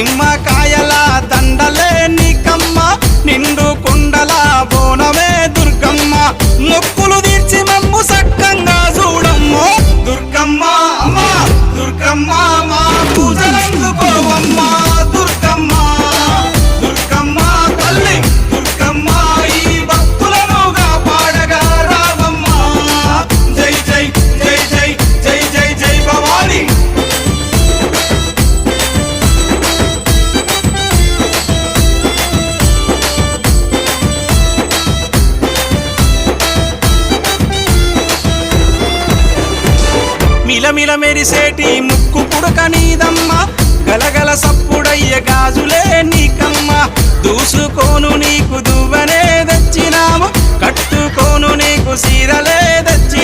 నిమ్మకాయల దండలే నీకమ్మ నిండు కుండల బోనమే దుర్గమ్మ మొక్కులు తీర్చి మమ్ము సక్కంగా చూడమ్మో దుర్గమ్మ అమ్మా దుర్గమ్మ మా పూజలందుకోవమ్మ దుర్గమ్మ దుర్గమ్మ తల్లి దుర్గమ్మ ఈ భక్తులనుగా పాడగా రావమ్మ జై జై జై జై జై జై జై భవాని మిలమిల మెరిసేటి ముక్కు పుడక నీదమ్మ గలగల సప్పుడయ్య గాజులే నీకమ్మ దూసుకోను నీకు దువ్వనే తెచ్చినాము కట్టుకోను నీకు సీరలే తెచ్చి